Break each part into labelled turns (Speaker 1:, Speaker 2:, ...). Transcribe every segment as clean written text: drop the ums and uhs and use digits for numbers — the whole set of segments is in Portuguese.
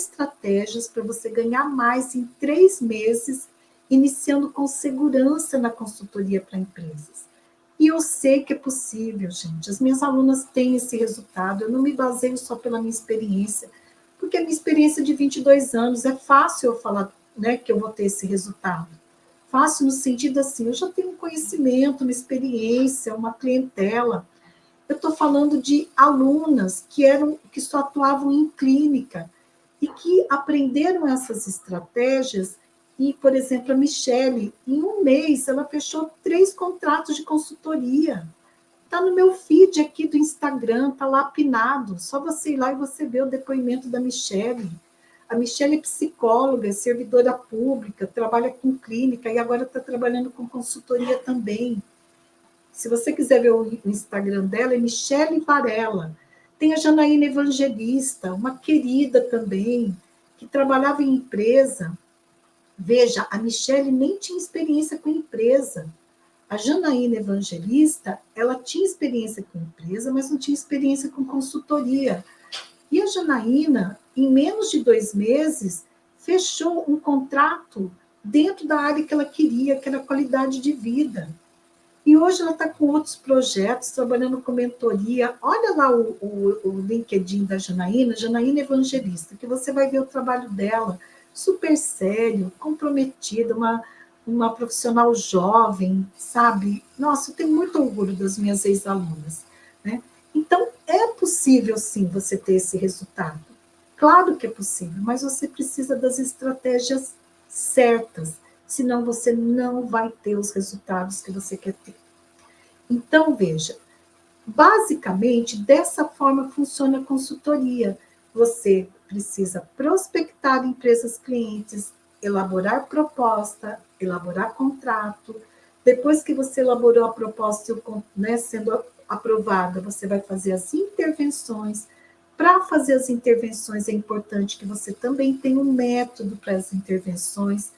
Speaker 1: estratégias para você ganhar mais em 3 meses, iniciando com segurança na consultoria para empresas. E eu sei que é possível, gente. As minhas alunas têm esse resultado. Eu não me baseio só pela minha experiência, porque a minha experiência de 22 anos é fácil eu falar, né, que eu vou ter esse resultado. Fácil no sentido assim, eu já tenho um conhecimento, uma experiência, uma clientela. Eu estou falando de alunas que só atuavam em clínica e que aprenderam essas estratégias. E, por exemplo, a Michele, em um mês, ela fechou 3 contratos de consultoria. Está no meu feed aqui do Instagram, está lá pinado. Só você ir lá e você ver o depoimento da Michele. A Michele é psicóloga, é servidora pública, trabalha com clínica e agora está trabalhando com consultoria também. Se você quiser ver o Instagram dela, é Michele Varela. Tem a Janaína Evangelista, uma querida também, que trabalhava em empresa. Veja, a Michele nem tinha experiência com empresa. A Janaína Evangelista, ela tinha experiência com empresa, mas não tinha experiência com consultoria. E a Janaína, em menos de 2 meses, fechou um contrato dentro da área que ela queria, que era qualidade de vida. E hoje ela está com outros projetos, trabalhando com mentoria. Olha lá o LinkedIn da Janaína, Janaína Evangelista, que você vai ver o trabalho dela, super sério, comprometida, uma profissional jovem, sabe? Nossa, eu tenho muito orgulho das minhas ex-alunas, né? Então, é possível, sim, você ter esse resultado. Claro que é possível, mas você precisa das estratégias certas, senão você não vai ter os resultados que você quer ter. Então, veja, basicamente, dessa forma funciona a consultoria. Você precisa prospectar empresas clientes, elaborar proposta, elaborar contrato. Depois que você elaborou a proposta, né, sendo aprovada, você vai fazer as intervenções. Para fazer as intervenções, é importante que você também tenha um método para as intervenções,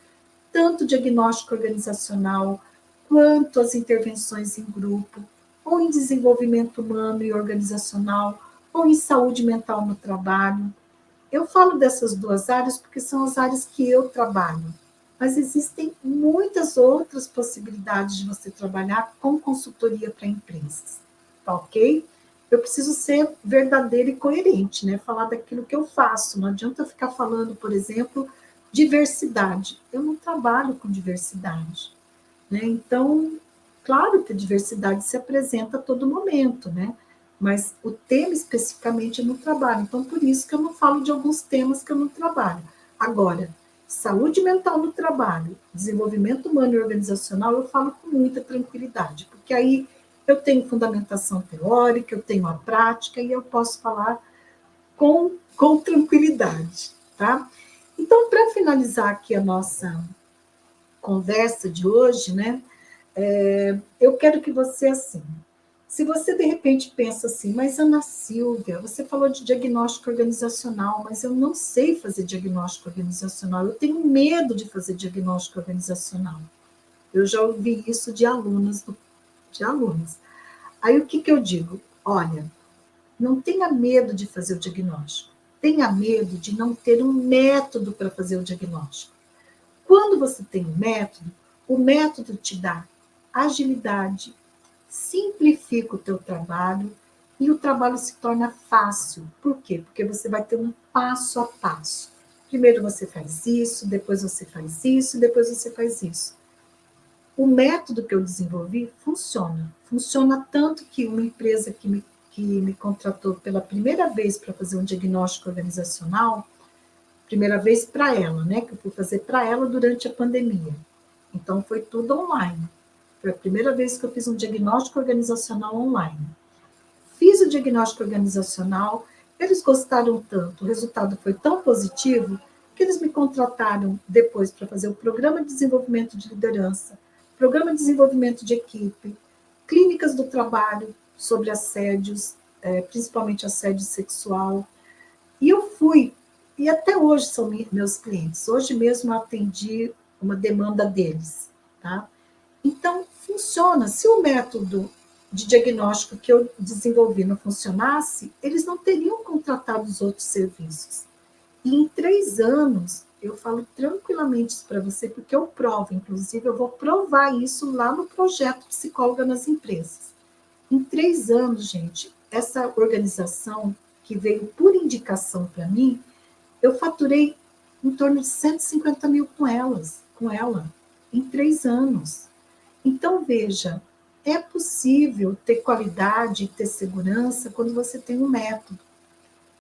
Speaker 1: tanto diagnóstico organizacional, quanto as intervenções em grupo, ou em desenvolvimento humano e organizacional, ou em saúde mental no trabalho. Eu falo dessas 2 áreas porque são as áreas que eu trabalho, mas existem muitas outras possibilidades de você trabalhar com consultoria para empresas, tá ok? Eu preciso ser verdadeira e coerente, né? Falar daquilo que eu faço. Não adianta ficar falando, por exemplo, diversidade. Eu não trabalho com diversidade, né? Então, claro que a diversidade se apresenta a todo momento, né? Mas o tema especificamente eu não trabalho. Então, por isso que eu não falo de alguns temas que eu não trabalho. Agora, saúde mental no trabalho, desenvolvimento humano e organizacional, eu falo com muita tranquilidade, porque aí eu tenho fundamentação teórica, eu tenho a prática e eu posso falar com tranquilidade, tá? Então, para finalizar aqui a nossa conversa de hoje, né? Eu quero que você, assim, se você de repente pensa assim, mas Ana Silvia, você falou de diagnóstico organizacional, mas eu não sei fazer diagnóstico organizacional, eu tenho medo de fazer diagnóstico organizacional. Eu já ouvi isso de alunos. Aí o que eu digo? Olha, não tenha medo de fazer o diagnóstico, tenha medo de não ter um método para fazer o diagnóstico. Quando você tem um método, o método te dá agilidade, simplifica o teu trabalho e o trabalho se torna fácil. Por quê? Porque você vai ter um passo a passo. Primeiro você faz isso, depois você faz isso, depois você faz isso. O método que eu desenvolvi funciona. Funciona tanto que uma empresa que me contratou pela primeira vez para fazer um diagnóstico organizacional, primeira vez para ela, né? Que eu fui fazer para ela durante a pandemia. Então, foi tudo online. Foi a primeira vez que eu fiz um diagnóstico organizacional online. Fiz o diagnóstico organizacional, eles gostaram tanto, o resultado foi tão positivo, que eles me contrataram depois para fazer o programa de desenvolvimento de liderança, programa de desenvolvimento de equipe, clínicas do trabalho sobre assédios, principalmente assédio sexual. E eu fui, e até hoje são meus clientes. Hoje mesmo eu atendi uma demanda deles, tá? Então, funciona. Se o método de diagnóstico que eu desenvolvi não funcionasse, eles não teriam contratado os outros serviços. E em 3 anos, eu falo tranquilamente isso para você, porque eu provo, inclusive, eu vou provar isso lá no projeto Psicóloga nas Empresas. Em 3 anos, gente, essa organização que veio por indicação para mim, eu faturei em torno de 150 mil com ela, em 3 anos. Então, veja, é possível ter qualidade e ter segurança quando você tem um método.